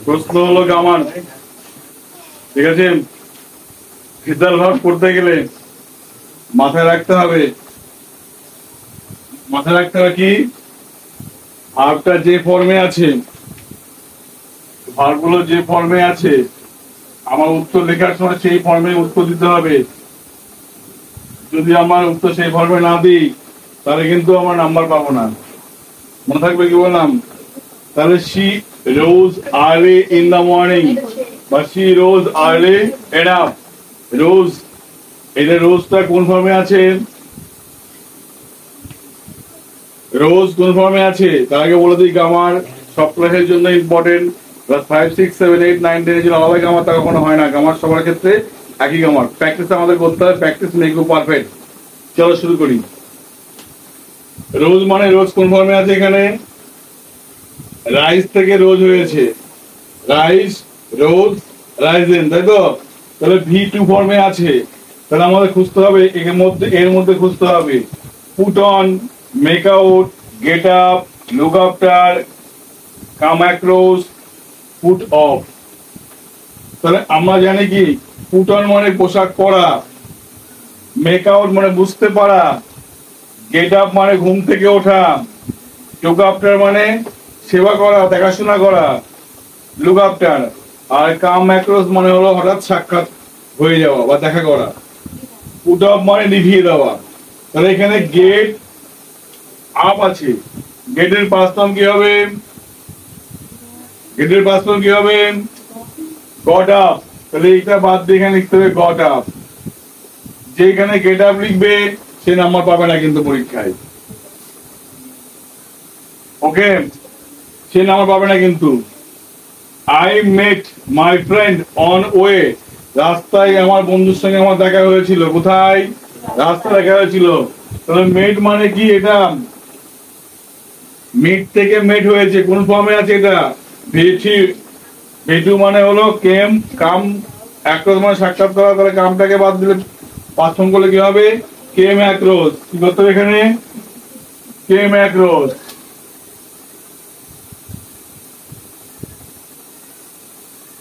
প্রশ্ন হলো গামান, ঠিক আছে? ফিজাল ভাব করতে গেলে মাথায় রাখতে হবে কি ভার্বটা যে ফর্মে আছে, ভার্বগুলো যে ফর্মে আছে, আমার উত্তর লেখার সময় সেই ফর্মে উত্তর দিতে হবে। যদি আমার উত্তর সেই ফর্মে না দিই তাহলে কিন্তু আমার নাম্বার পাবো না। মনে থাকবে কি বললাম? তাহলে she rose early in the morning বা she rose early enough। rose, এটা রোজটা কোন ফর্মে আছে? রোজ কোন ফর্মে আছে তার আগে বলে দিই। গ্রামার সব ক্লাসের জন্য ইম্পর্টেন্ট। ক্লাস 5, 6, 7, 8, 9, 10 এর জন্য আলাদা গ্রামার তা কখনো হয় না। গ্রামার সবার ক্ষেত্রে একই গ্রামার। প্র্যাকটিস আমাদের করতে হবে, প্র্যাকটিস মেক ইউ পারফেক্ট। চলো শুরু করি। রোজ মানে রোজ কোন ফর্মে আছে? এখানে রাইস থেকে রোজ হয়েছে, রাইস, রোজ, রাইজেন, তাই তো? তাহলে V2 ফর্মে আছে। তাহলে আমাদের খুঁজতে হবে এর মধ্যে খুঁজতে হবে put on, make out, get up, look after, come across, put off. তাহলে আমরা জানি কি পুট অন মানে পোশাক পরা, মেক আউট মানে বুঝতে পারা, গেট আপ মানে ঘুম থেকে ওঠা, লুক আফটার মানে সেবা করা, দেখাশোনা করা, লুক আফটার, আর কাম অ্যাক্রস মানে হলো হঠাৎ সাক্ষাৎ হয়ে যাওয়া বা দেখা করা, পুট অফ মানে নিভিয়ে দেওয়া। তাহলে এখানে গেট আপ আছে, গেটের পাস্ট ফর্ম কি হবে? গেটের পাস্ট ফর্ম কি হবে? Got up. তাহলে এটা বাদ দিয়ে এখানে লিখতে হবে গট আপ। যেখানে গেট আপ লিখবে সে নাম্বার পাবে না কিন্তু পরীক্ষায়, ওকে? সে নাম্বার পাবে না কিন্তু। I met my friend on way, রাস্তায় আমার বন্ধুর সঙ্গে আমার দেখা হয়েছিল। কোথায়? রাস্তায় দেখা হয়েছিল। তাহলে মেট মানে কি? এটা মিট থেকে মেট হয়েছে, কোন ফর্মে আছে এটা? V2 মানে হলো কেম, কাম অ্যাক্রস মানে সাক্ষাৎ করা। তাহলে কামটাকে বাদ দিলে পাঁচ ফর্ম করলে কি হবে? Came across. কি করতে হবে এখানে? Came across.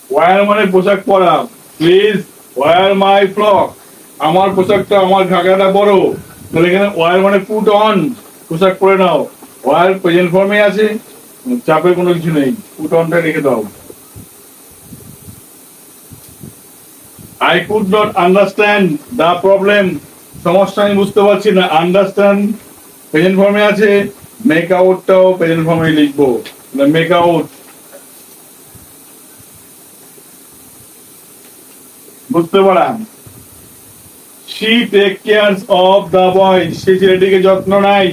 ওয়ার মানে পোশাক পরা। প্লিজ ওয়ার মাই ফ্রক, আমার পোশাকটা, আমার ঘাগরাটা বড়। তাহলে এখানে ওয়ার মানে পুট অন, পোশাক পরে নাও। ওয়ার প্রেজেন্ট ফর্মে আছে, চাপের কোনো কিছু নেই, পুট অনটা রেখে দাও। I could not understand the problem, সমস্যা আমি বুঝতে পারছি না। আন্ডারস্ট্যান্ড প্রেজেন্ট ফর্মে আছে, মেক আউটটাও প্রেজেন্ট ফর্মে লিখবো, মেক আউট। বুঝতে পারাম। she take cares of the boy, সে ছেলেটিকে যত্ন নাই।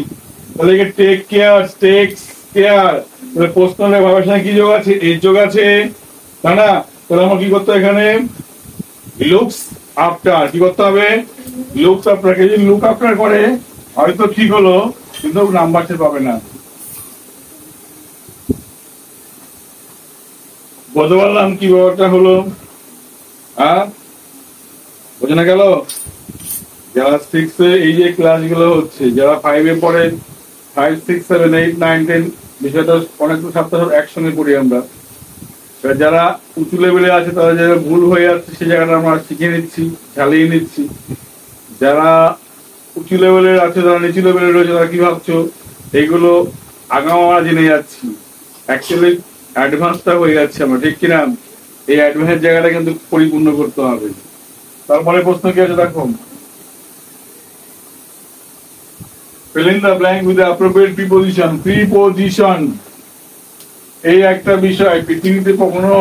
তাহলে টেক কেয়ার, টেক্স কেয়ার। তাহলে প্রশ্নের ভাবের সঙ্গে কি যোগ আছে? এর যোগ আছে, তাই না? তাহলে আমার কি করতে হবে এখানে? Looks after. কি করতে হবে? Looks after. কে যদি লুক আফটার করে হয়তো ঠিক হলো, কিন্তু নাম্বার সে পাবে না। বলতে পারলাম কি ব্যাপারটা হলো? হ্যাঁ, বোঝা না গেল? যারা 6 এই যে ক্লাসগুলো হচ্ছে, যারা 5 পড়ে, 5, 6, 7, 8, 9, 10 বিষয়টা অনেক সপ্তাহ একসঙ্গে পড়ি আমরা। যারা উঁচু লেভেলে আছে, তারা যারা ভুল হয়ে যাচ্ছে সেই জায়গাটা আমরা শিখে নিচ্ছি, ঝালিয়ে নিচ্ছি। যারা উঁচু লেভেলের আছে, যারা নিচু লেভেলে রয়েছে, তারা কি ভাবছো এইগুলো আগাম আমরা জেনে যাচ্ছি। অ্যাকচুয়ালি অ্যাডভান্সটা হয়ে যাচ্ছে আমরা, ঠিক কিনা? এই অ্যাডভান্স জায়গাটা কিন্তু পরিপূর্ণ করতে হবে। তারপরে প্রশ্ন কি আছে দেখো, fill in the blank with the appropriate preposition. Preposition এই একটা বিষয় পৃথিবীতে কখনো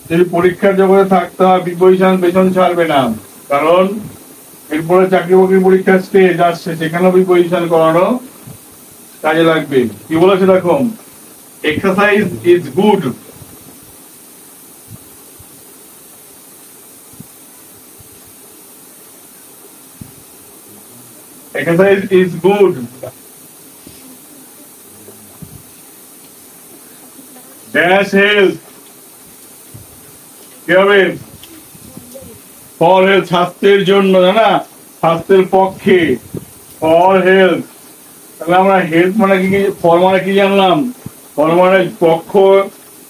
যদি পরীক্ষার জগতে থাকতে হয়, প্রিপোজিশন পেছন ছাড়বে না। কারণ এরপরে চাকরি বাকরির পরীক্ষার স্টেজ আসছে, সেখানেও প্রিপোজিশন করানো কাজে লাগবে। কি বলেছে দেখো, exercise is good. Exercise is good. Dash health. কি হবে? ফর হেলথ, স্বাস্থ্যের জন্য, না স্বাস্থ্যের পক্ষে, ফর হেলথ। তাহলে আমরা হেলথ মানে কি, ফর মানে কি জানলাম? পরমাণের পক্ষ,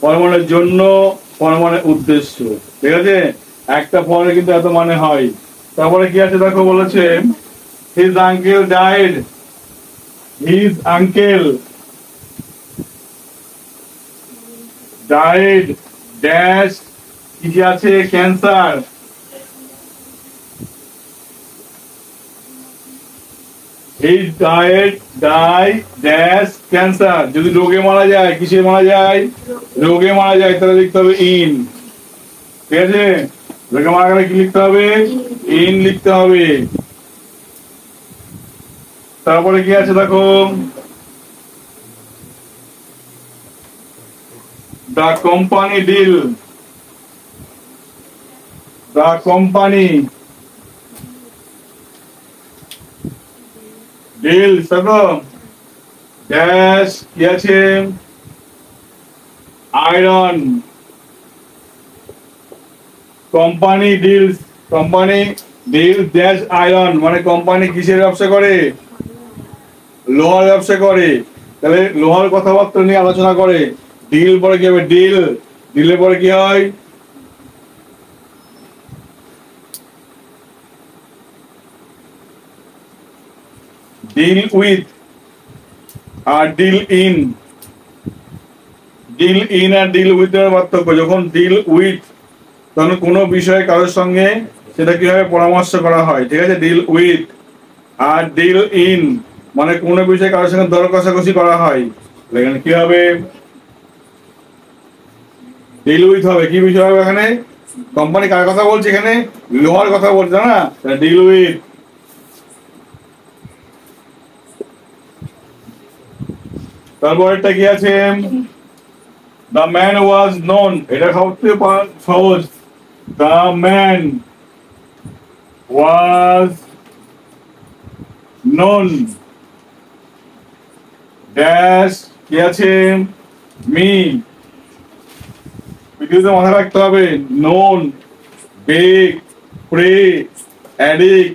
পরমাণের জন্য, পরমাণের উদ্দেশ্য। ঠিক আছে, একটা ফলে কিন্তু এত মানে হয়। তারপরে কি আছে দেখো, বলেছে his uncle died, his uncle died dash, কি আছে, cancer. His died die dash cancer. যদি রোগে মারা যায়, কিসে মারা যায়, রোগে মারা যায়, তাহলে লিখতে হবে ইন। ঠিক আছে, রোগে মারা গেলে কি লিখতে হবে, ইন লিখতে হবে। তারপরে কি আছে দেখো, the company deal, the company deal dash, কি আছে, iron. Company deals, company deals dash iron, মানে কোম্পানি কিসের ব্যবসা করে, লোহার ব্যবসা করে। তাহলে লোহার কথাবার্তা নিয়ে আলোচনা করে। ডিল পরে কি হবে, ডিল, ডিলের পরে কি হয়, ডিল উইথ আর ডিল ইন। ডিল ইন আর ডিল উইথ এর পার্থক্য, যখন ডিল উইথ তখন কোনো বিষয়ে কারোর সঙ্গে সেটা কিভাবে পরামর্শ করা হয়। ঠিক আছে, ডিল উইথ। আর ডিল ইন মানে কোনো বিষয়ে কারোর সঙ্গে দর কষাকষি করা হয়। এখানে কি হবে, ডিল উইথ হবে। কি বিষয় হবে এখানে, কোম্পানি কার কথা বলছে, এখানে লোহার কথা বলছে না, ডিল উইথ। তারপরটা কি আছে, দ্য ম্যান ওয়াজ নোন, এটা সবচেয়ে সহজ। The man was known dash, কি আছে, মি। ভিডিওতে মাথায় রাখতে হবে, known, bake, pray, addict,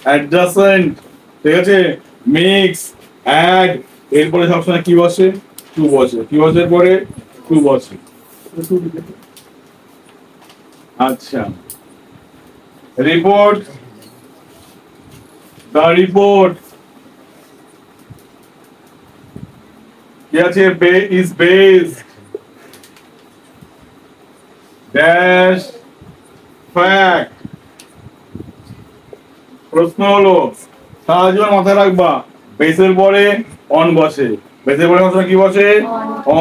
adjacent. ঠিক আছে, মিক্স, অ্যাড, এরপরে সবসময় কি বসে, টু বসে। কি বসে পরে, টু বসে। আচ্ছা, রিপোর্ট, দ্য রিপোর্ট, কি আছে, ইজ বেসড ড্যাশ ফ্যাক্ট। প্রশ্ন হলো, সারা জীবন মাথায় রাখবা, বেসের পরে অন বসে, বেসের পরে সবসময় কি বসে,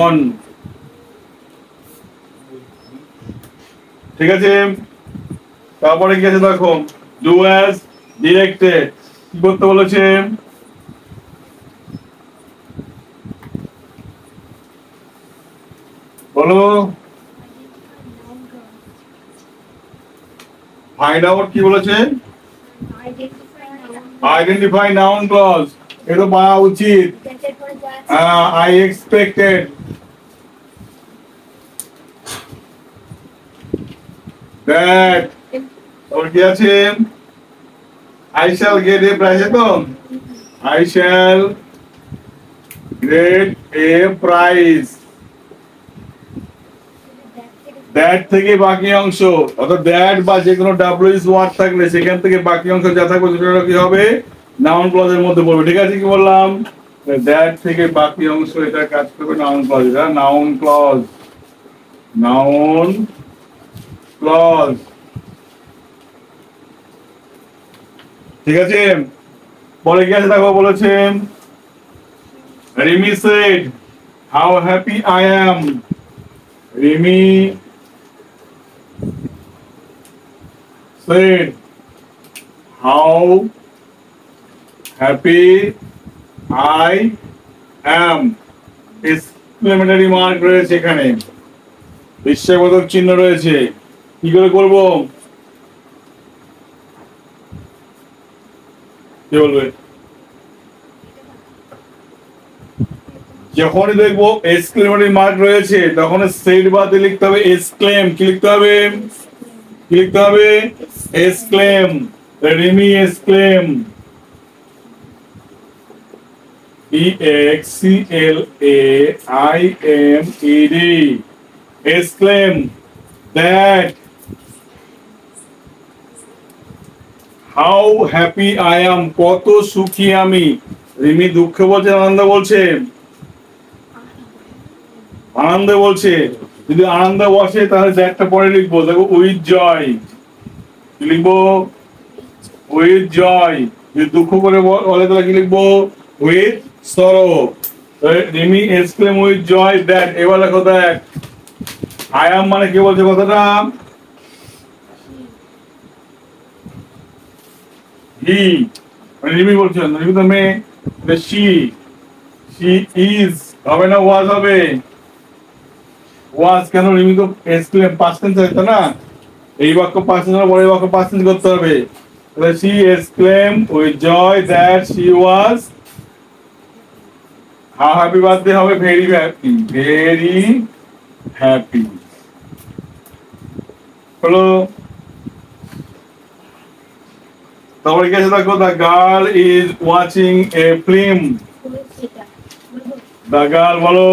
অন। ঠিক আছে, তারপরে কি আছে দেখো, ডু অ্যাজ ডিরেক্টেড, কি করতে বলেছে, বলো, ফাইন্ড আউট, কি বলেছে, আইডেন্টিফাই নাউন ক্লজ, এটা পাওয়া উচিত। আই এক্সপেক্টেড, দ্যাট, ওর কি আছে, I shall get a prize, তো I shall get a prize. That থেকে বাকি অংশ, অর্থাৎ দ্যাট বা যে কোনো ডাব্লিউএস ওয়ার্ড থাকলে সেখান থেকে বাকি অংশ যা থাকবে সেটা কি হবে, নাউন ক্লজের মধ্যে পড়বে। ঠিক আছে, কি বললাম, দ্যাট থেকে বাকি অংশ এটা কাজ করবে নাউন ক্লজ, এটা নাউন ক্লজ, নাউন ক্লজ। ঠিক আছে, পরে কি আছে দেখো, বলেছে Rimi said how happy I am. Rimi said how happy I am, exclamatory mark রয়েছে এখানে, বিস্ময়বোধক চিহ্ন রয়েছে। কি করে করব, কি বলবে, যখনই দেখবো এক্সক্লেমেটরি মার্ক রয়েছে তখন সেড বাদে লিখতে হবে এক্সক্লেম। কি লিখতে হবে, কি লিখতে হবে, exclaim, Rimi exclaim. EXCLAIMED. Exclaim that how happy I am. কত সুখী আমি। রিমি দুঃখে বলছে আনন্দ বলছে? আনন্দ বলছে। যদি আনন্দ বসে তাহলে দ্যাটটা পরে লিখবো, দেখো উইথ জয় লিখবো, উইথ জয়। যদি দুঃখ করে বলে তাহলে কি লিখবো? উইথ সরো। Rimi exclaim with joy that. এবার লেখো দ্যাট। আই অ্যাম মানে কি বলছে কথাটা? হি মানে রিমি বলছে, রিমি তো মেয়ে, শি, শি ইজ হবে না ওয়াজ হবে? ওয়াজ কেন? রিমি তো এক্সক্লেম পাস্ট টেন্স আছে না, এই বাক্য পাস্ট টেন্স পরে বাক্য পাস্ট টেন্স করতে হবে। তাহলে she exclaim with joy that she was, how happy birthday হবে ভেরি হ্যাপি, ভেরি হ্যাপি। হলো। তারপরে কি আছে দেখো, the girl is watching a film. The girl বলো।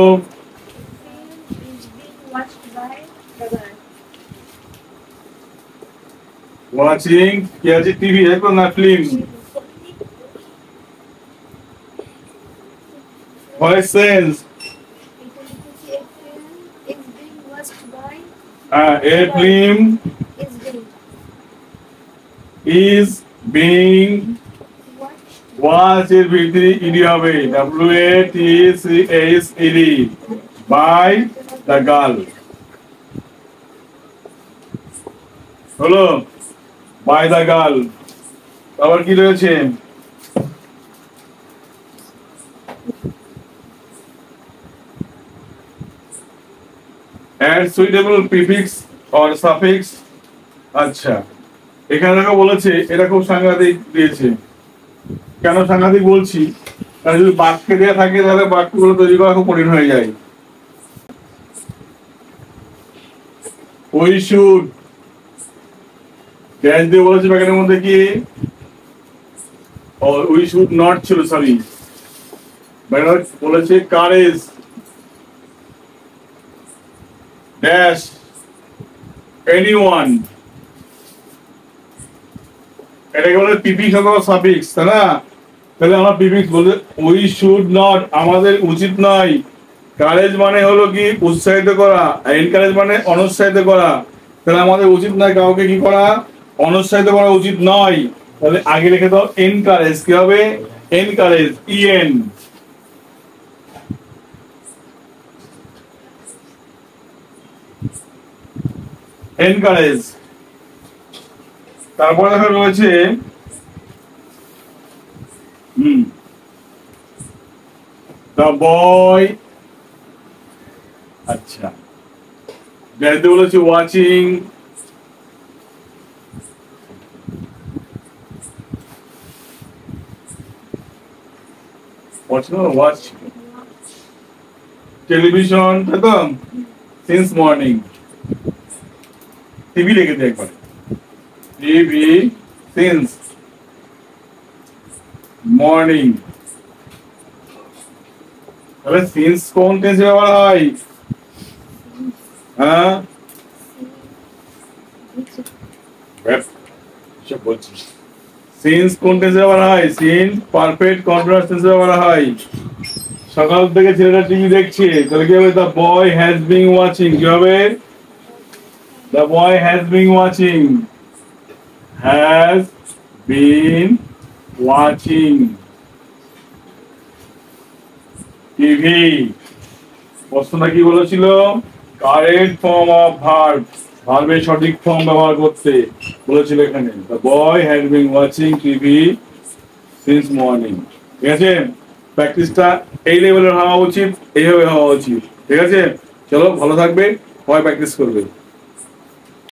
ওয়াচিং কি আছে? টিভি দেখো না film? Voice sense. A film is being watched এর ভিতরে ইডি হবে, WATCHED, by the girl। হলো, by the girl। আবার কি রয়েছে? add suitable prefix or suffix। আচ্ছা, এখানে দেখো বলেছে, এটা খুব সাংঘাতিক দিয়েছে। কেন সাংঘাতিক বলছি? কারণ যদি বাক্যে দেওয়া থাকে তাহলে বাক্যগুলো তৈরি করা খুব কঠিন হয়ে যায়। we should ড্যাশ দিয়ে বলেছে প্যাকেটের মধ্যে কি? we should not ছিল, সরি, বলেছে courage dash anyone। এটাকে বলে প্রিফিক্স অথবা সাফিক্স, তাই না? তাহলে আমরা প্রিফিক্স বলতে উই শুড নট, আমাদের উচিত নয়। কারেজ মানে হলো কি? উৎসাহিত করা। এনকারেজ মানে অনুৎসাহিত করা। তাহলে আমাদের উচিত নয় কাউকে কি করা? অনুৎসাহিত করা উচিত নয়। তাহলে আগে লিখে দাও এনকারেজ। কি হবে? Encourage, E N. এনকারেজ। তারপরে দেখা রয়েছে দ্য বয়। আচ্ছা, দেখতে বলেছি ওয়াচিং, ওয়াচ টেলিভিশন, তাই তো? Since morning. টিভি লিখে দিই একবার, টিভি সিন্স মর্নিং। তাহলে সিন্স কোন টেন্সে ব্যবহার হয়? হ্যাঁ, সিন্স কোন টেন্সে ব্যবহার হয়? সিন্স পারফেক্ট কন্টিনিউয়াস টেন্সে ব্যবহার হয়। সকাল থেকে ছেলেটা টিভি দেখছে, তাহলে কি হবে? The boy has been watching. কি হবে? The boy has been watching, has been watching TV। প্রশ্নটা কি বলেছিল? কারেক্ট ফর্ম অফ ভার্ব, ভার্বের সঠিক ফর্ম ব্যবহার করতে বলেছিল এখানে। The boy has been watching TV since morning. ঠিক আছে? প্র্যাকটিসটা এই লেভেলের হওয়া উচিত, এইভাবে হওয়া উচিত। ঠিক আছে? চলো, ভালো থাকবে, সবাই প্র্যাকটিস করবে।